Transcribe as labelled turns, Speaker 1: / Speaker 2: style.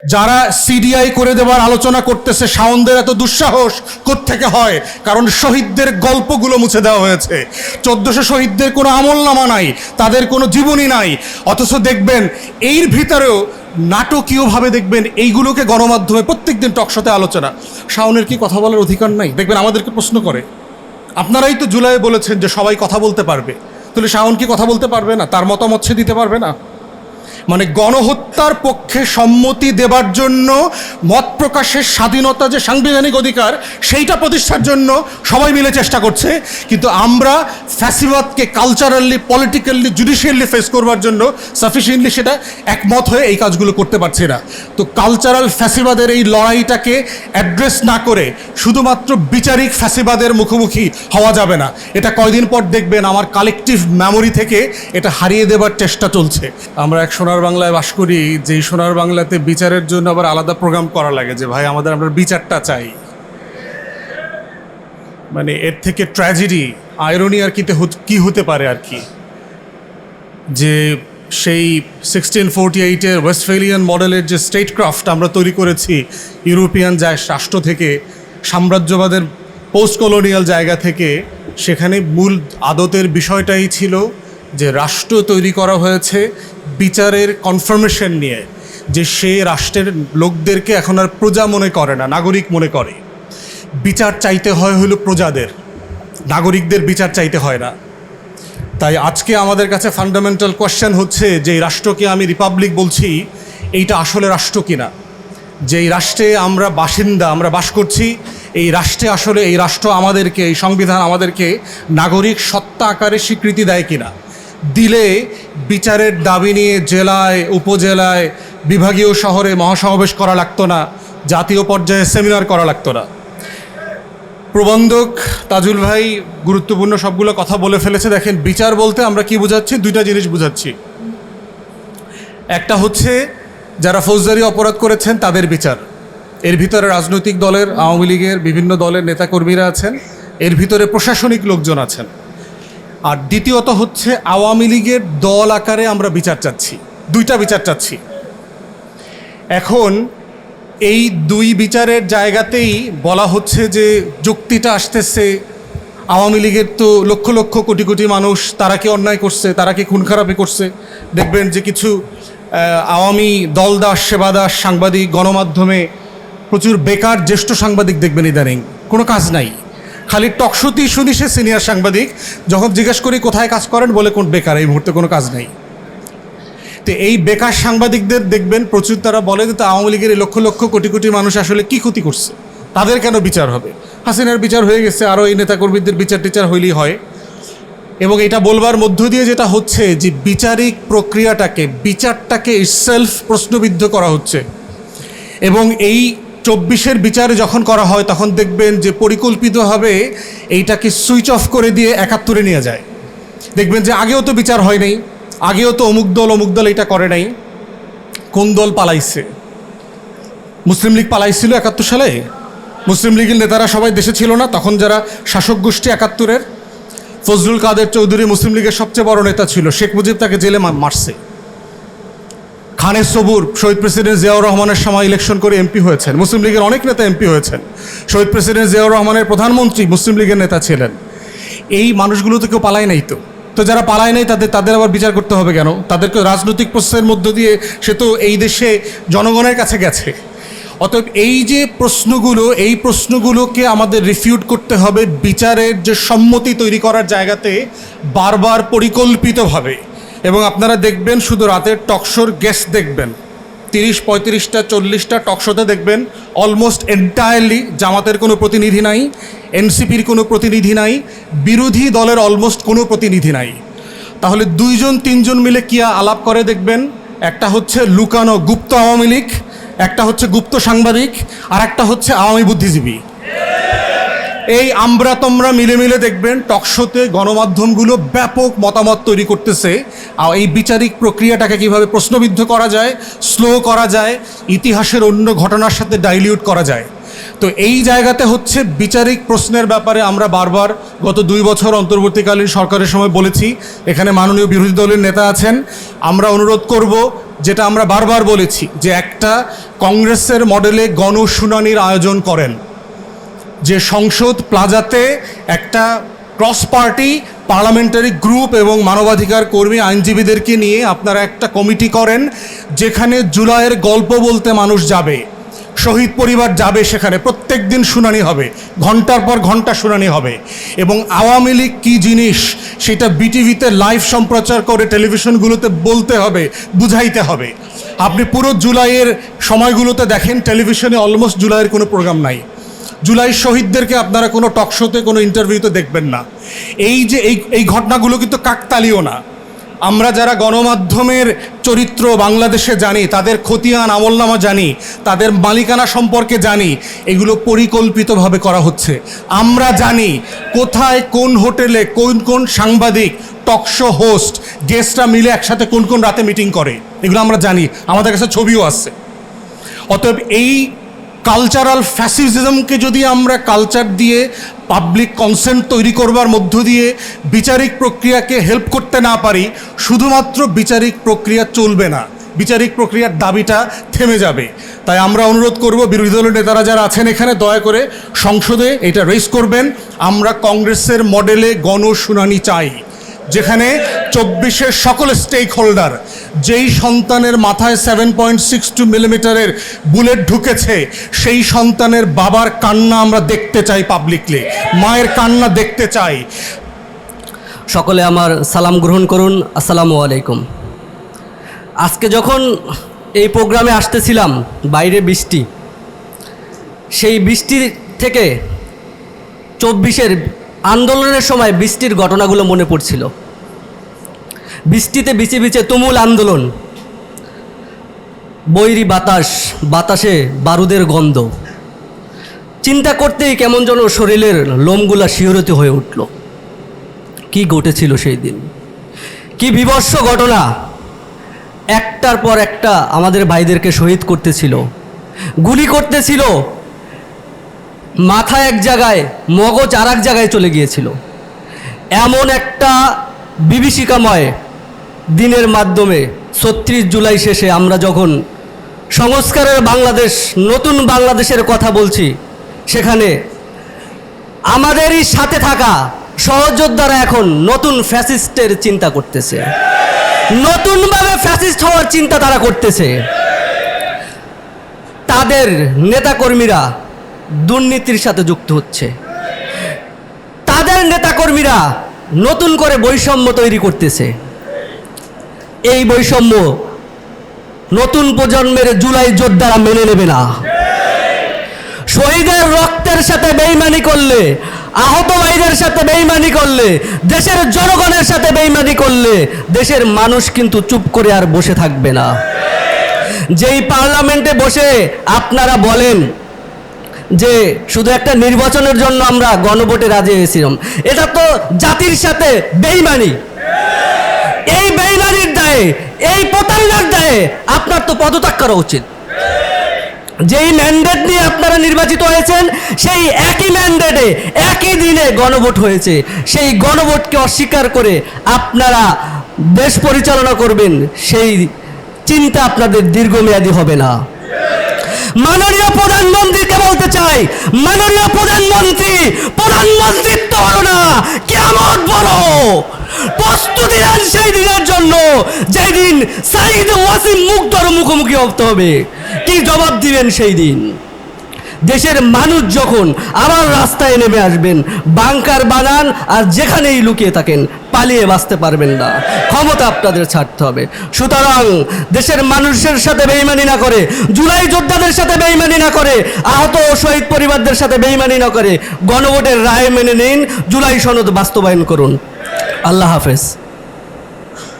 Speaker 1: যারা সিডিআই করে দেওয়ার আলোচনা করতেছে শাওনদের এত দুঃসাহস কোত্থেকে হয়? কারণ শহীদদের গল্পগুলো মুছে দেওয়া হয়েছে। 1400 শহীদদের কোনো আমলনামা নাই, তাদের কোনো জীবনী নাই, অথচ দেখবেন এর ভিতরেও নাটকীয়ভাবে দেখবেন এইগুলোকে গণমাধ্যমে প্রত্যেকদিন টকশোতে আলোচনা। শাওনের কি কথা বলার অধিকার নাই? দেখবেন আমাদেরকে প্রশ্ন করে, আপনারাই তো জুলাইয়ে বলেছেন যে সবাই কথা বলতে পারবে, তাহলে শাওন কি কথা বলতে পারবে না? তার মতামত সে দিতে পারবে না? মানে গণহত্যার পক্ষে সম্মতি দেবার জন্য মত প্রকাশের স্বাধীনতা যে সাংবিধানিক অধিকার, সেইটা প্রতিষ্ঠার জন্য সবাই মিলে চেষ্টা করছে, কিন্তু আমরা ফ্যাসিবাদকে কালচারালি, পলিটিক্যালি, জুডিশিয়ালি ফেস করবার জন্য সাফিসিয়েন্টলি সেটা একমত হয়ে এই কাজগুলো করতে পারছি না। তো কালচারাল ফ্যাসিবাদের এই লড়াইটাকে অ্যাড্রেস না করে শুধুমাত্র বিচারিক ফ্যাসিবাদের মুখোমুখি হওয়া যাবে না। এটা কয়দিন পর দেখবেন আমার কালেকটিভ মেমোরি থেকে এটা হারিয়ে দেবার চেষ্টা চলছে। আমরা এক সোনার বাংলায় বাস করি, যেই সোনার বাংলাতে বিচারের জন্য আবার আলাদা প্রোগ্রাম করা লাগে যে ভাই আমরা বিচারটা চাই। মানে এর থেকে ট্র্যাজেডি, আয়রনি আর কি হতে পারে আর কি, যে সেই 1648-এর ওয়েস্টফেলিয়ান মডেলের যে স্টেটক্রাফট আমরা তৈরি করেছি ইউরোপিয়ান রাষ্ট্র থেকে, সাম্রাজ্যবাদের পোস্ট কলোনিয়াল জায়গা থেকে, সেখানে মূল আদতের বিষয়টাই ছিল যে রাষ্ট্র তৈরি করা হয়েছে বিচারের কনফার্মেশন নিয়ে, যে সে রাষ্ট্রের লোকদেরকে এখন আর প্রজা মনে করে না, নাগরিক মনে করে। বিচার চাইতে হয় হলো প্রজাদের, নাগরিকদের বিচার চাইতে হয় না। তাই আজকে আমাদের কাছে ফান্ডামেন্টাল কোয়েশ্চেন হচ্ছে যে এই রাষ্ট্রকে আমি রিপাবলিক বলছি, এইটা আসলে রাষ্ট্র কিনা? যেই রাষ্ট্রে আমরা বাসিন্দা, আমরা বাস করছি, এই রাষ্ট্রে আসলে এই রাষ্ট্র আমাদেরকে, এই সংবিধান আমাদেরকে নাগরিক সত্তা আকারে স্বীকৃতি দেয় কিনা? দিলে বিচারের দাবি নিয়ে জেলায়, উপজেলায়, বিভাগীয় শহরে মহাসমাবেশ করা লাগতো না, জাতীয় পর্যায়ে সেমিনার করা লাগতো না। প্রবন্ধক তাজুল ভাই গুরুত্বপূর্ণ সবগুলো কথা বলে ফেলেছে। দেখেন, বিচার বলতে আমরা কি বোঝাচ্ছি? দুইটা জিনিস বোঝাচ্ছি। একটা হচ্ছে যারা ফৌজদারি অপরাধ করেছেন তাদের বিচার, এর ভিতরে রাজনৈতিক দলের, আওয়ামী লীগের বিভিন্ন দলের নেতাকর্মীরা আছেন, এর ভিতরে প্রশাসনিক লোকজন আছেন। আর দ্বিতীয়ত হচ্ছে আওয়ামী লীগের দল আকারে আমরা বিচার চাচ্ছি, দুইটা বিচার চাচ্ছি। এখন এই দুই বিচারের জায়গাতেই বলা হচ্ছে যে যুক্তিটা আসতেছে আওয়ামী লীগের তো লক্ষ লক্ষ কোটি কোটি মানুষ, তারা কি অন্যায় করছে, তারা কি খুন খারাপি করছে? দেখবেন যে কিছু আওয়ামী দলদাস, সেবাদাস সাংবাদিক, গণমাধ্যমে প্রচুর বেকার জ্যেষ্ঠ সাংবাদিক দেখবেন ইদানিং, কোনো কাজ নাই, খালি টকশোতেই শুনি সে সিনিয়র সাংবাদিক, যখন জিজ্ঞেস করি কোথায় কাজ করেন, বলে কোন বেকার, এই মুহূর্তে কোনো কাজ নেই। তো এই বেকার সাংবাদিকদের দেখবেন প্রচুর, তারা বলে যে আওয়ামী লীগের এই লক্ষ লক্ষ কোটি কোটি মানুষ আসলে কি ক্ষতি করছে, তাদের কেন বিচার হবে? হাসিনার বিচার হয়ে গেছে, আরও এই নেতাকর্মীদের বিচার টিচার হইলেই হয়। এবং এটা বলবার মধ্য দিয়ে যেটা হচ্ছে যে বিচারিক প্রক্রিয়াটাকে, বিচারটাকে ইটসেলফ প্রশ্নবিদ্ধ করা হচ্ছে। এবং এই 24-এর বিচারে যখন করা হয় তখন দেখবেন যে পরিকল্পিতভাবে এইটাকে সুইচ অফ করে দিয়ে 71-এ নিয়ে যায়। দেখবেন যে আগেও তো বিচার হয় নাই, আগেও তো অমুক দল এটা করে নাই। কোন দল পালাইছে? মুসলিম লীগ পালাইছিল 71 সালে। মুসলিম লীগের নেতারা সবাই দেশে ছিল না তখন, যারা শাসক গোষ্ঠী 71-এর। ফজলুল কাদের চৌধুরী মুসলিম লীগের সবচেয়ে বড় নেতা ছিল, শেখ মুজিব তাকে জেলে মারছে। খানের সবুর শহীদ প্রেসিডেন্ট জিয়াউর রহমানের সময় ইলেকশন করে এমপি হয়েছেন, মুসলিম লীগের অনেক নেতা এমপি হয়েছেন। শহীদ প্রেসিডেন্ট জিয়াউর রহমানের প্রধানমন্ত্রী মুসলিম লীগের নেতা ছিলেন। এই মানুষগুলো তো কেউ পালায় নাই। তো যারা পালায় নাই তাদের আবার বিচার করতে হবে কেন? তাদেরকে রাজনৈতিক প্রসেসের মধ্য দিয়ে সে তো এই দেশে জনগণের কাছে গেছে। অতএব এই যে প্রশ্নগুলো, এই প্রশ্নগুলোকে আমাদের রিফিউট করতে হবে বিচারের যে সম্মতি তৈরি করার জায়গাতে, বারবার পরিকল্পিতভাবে। এবং আপনারা দেখবেন শুধু রাতের টকশোর গেস্ট দেখবেন 30, 35টা, 40টা টকশোতে দেখবেন অলমোস্ট এন্টায়ারলি জামাতের কোনো প্রতিনিধি নাই, এনসিপির কোনো প্রতিনিধি নাই, বিরোধী দলের অলমোস্ট কোনো প্রতিনিধি নাই। তাহলে 2-3জন মিলে কি আলাপ করে দেখবেন, একটা হচ্ছে লুকানো গুপ্ত আওয়ামী লীগ, একটা হচ্ছে গুপ্ত সাংবাদিক, আর একটা হচ্ছে আওয়ামী বুদ্ধিজীবী। এই আমরা তোমরা মিলে মিলে দেখবেন টকশোতে গণমাধ্যমগুলো ব্যাপক মতামত তৈরি করতেছে এই বিচারিক প্রক্রিয়াটাকে কিভাবে প্রশ্নবিদ্ধ করা যায়, স্লো করা যায়, ইতিহাসের অন্য ঘটনার সাথে ডাইলিউট করা যায়। তো এই জায়গাতে হচ্ছে বিচারিক প্রশ্নের ব্যাপারে আমরা বারবার গত 2 বছর অন্তর্বর্তীকালীন সরকারের সময় বলেছি, এখানে মাননীয় বিরোধী দলের নেতা আছেন, আমরা অনুরোধ করব যেটা আমরা বারবার বলেছি যে একটা কংগ্রেসের মডেলে গণশুনানির আয়োজন করেন, যে সংসদ প্লাজাতে একটা ক্রস পার্টি পার্লামেন্টারি গ্রুপ এবং মানবাধিকার কর্মী আইনজীবীদেরকে নিয়ে আপনারা একটা কমিটি করেন, যেখানে জুলাইয়ের গল্প বলতে মানুষ যাবে, শহীদ পরিবার যাবে, সেখানে প্রত্যেক দিন শুনানি হবে, ঘন্টার পর ঘন্টা শুনানি হবে, এবং আওয়ামী লীগ কী জিনিস সেটা বিটিভিতে লাইভ সম্প্রচার করে টেলিভিশনগুলোতে বলতে হবে, বুঝাইতে হবে। আপনি পুরো জুলাইয়ের সময়গুলোতে দেখেন টেলিভিশনে অলমোস্ট জুলাইয়ের কোনো প্রোগ্রাম নাই। জুলাই শহীদদেরকে আপনারা কোনো টকশোতে কোনো ইন্টারভিউতে দেখবেন না। এই যে এই ঘটনাগুলো কিন্তু কাকতালীয় না। আমরা যারা গণমাধ্যমের চরিত্র বাংলাদেশে জানি, তাদের খতিয়ান আমলনামা জানি, তাদের মালিকানা সম্পর্কে জানি, এগুলো পরিকল্পিতভাবে করা হচ্ছে। আমরা জানি কোথায় কোন হোটেলে কোন কোন সাংবাদিক, টকশো হোস্ট, গেস্টরা মিলে একসাথে কোন কোন রাতে মিটিং করে, এগুলো আমরা জানি, আমাদের কাছে ছবিও আছে। অতএব এই কালচারাল ফ্যাসিজমকে যদি আমরা কালচার দিয়ে পাবলিক কনসেন্ট তৈরি করবার মধ্য দিয়ে বিচারিক প্রক্রিয়াকে হেল্প করতে না পারি, শুধুমাত্র বিচারিক প্রক্রিয়া চলবে না, বিচারিক প্রক্রিয়ার দাবিটা থেমে যাবে। তাই আমরা অনুরোধ করব বিরোধী দলের নেতারা যারা আছেন এখানে, দয়া করে সংসদে এটা রেজ করবেন। আমরা কংগ্রেসের মডেলে গণশুনানি চাই, যেখানে 24-এর সকল স্টেক হোল্ডার, যেই সন্তানের মাথায় 7.62 মিলিমিটারের বুলেট ঢুকেছে, সেই সন্তানের বাবার কান্না আমরা দেখতে চাই, পাবলিকলি মায়ের কান্না দেখতে চাই।
Speaker 2: সকলে আমার সালাম গ্রহণ করুন। আসসালামু আলাইকুম। আজকে যখন এই প্রোগ্রামে আসতেছিলাম, বাইরে বৃষ্টি, সেই বৃষ্টি থেকে 24-এর আন্দোলনের সময় বৃষ্টির ঘটনাগুলো মনে পড়ছিল। বৃষ্টিতে বিচে বিচে তুমুল আন্দোলন, বৈরী বাতাস, বাতাসে বারুদের গন্ধ, চিন্তা করতেই কেমন যেন শরীরের লোমগুলা শিহরিত হয়ে উঠল। কি ঘটেছিল সেই দিন, কি বিভৎস ঘটনা! একটার পর একটা আমাদের ভাইদেরকে শহীদ করতেছিল, গুলি করতেছিল, মাথা এক জায়গায়, মগজ আর এক জায়গায় চলে গিয়েছিল। এমন একটা বিভীষিকাময় দিনের মাধ্যমে ৩৬ জুলাই শেষে আমরা যখন সংস্কারের বাংলাদেশ, নতুন বাংলাদেশের কথা বলছি, সেখানে আমাদেরই সাথে থাকা সহযোদ্ধারা এখন নতুন ফ্যাসিস্টের চিন্তা করতেছে, নতুনভাবে ফ্যাসিস্ট হওয়ার চিন্তা তারা করতেছে। তাদের নেতাকর্মীরা দুর্নীতির সাথে যুক্ত হচ্ছে, তাদের নেতাকর্মীরা নতুন করে বৈষম্য তৈরি করতেছে। এই বৈষম্য নতুন প্রজন্মের জুলাই যোদ্ধারা মেনে নেবে না। শহীদের রক্তের সাথে বেইমানি করলে, আহত ভাইদের সাথে বেইমানি করলে, দেশের জনগণের সাথে বেইমানি করলে দেশের মানুষ কিন্তু চুপ করে আর বসে থাকবে না। যেই পার্লামেন্টে বসে আপনারা বলেন যে শুধু একটা নির্বাচনের জন্য আমরা গণভোটে রাজি হয়েছিলাম, এটা তো জাতির সাথে বেইমানি। এই বেইমানির দায়ে, এই প্রতারণার দায়ে আপনার তো পদত্যাগ করা উচিত। যেই ম্যান্ডেট নিয়ে আপনারা নির্বাচিত হয়েছেন, সেই একই ম্যান্ডেটে একই দিনে গণভোট হয়েছে, সেই গণভোটকে অস্বীকার করে আপনারা দেশ পরিচালনা করবেন, সেই চিন্তা আপনাদের দীর্ঘমেয়াদী হবে না। মাননীয় প্রধানমন্ত্রীকে বলতে চাই, মাননীয় প্রধানমন্ত্রী, প্রধানমন্ত্রিত্ব হলো না, কিয়ামত বলো। প্রস্তুতি নেন সেই দিনের জন্য, যেই দিন সাইদ ওয়াসিম মুগ্ধর মুখোমুখি হতে হবে। কি জবাব দিবেন সেই দিন? দেশের মানুষ যখন আবার রাস্তায় নেমে আসবেন, বাংকার বানান আর যেখানেই লুকিয়ে থাকেন, পালিয়ে বাঁচতে পারবেন না, ক্ষমতা আপনাদের ছাড়তে হবে। সুতরাং দেশের মানুষের সাথে বেইমানি না করে, জুলাই যোদ্ধাদের সাথে বেইমানি না করে, আহত ও শহীদ পরিবারদের সাথে বেইমানি না করে গণভোটের রায় মেনে নিন, জুলাই সনদ বাস্তবায়ন করুন। আল্লাহ হাফেজ।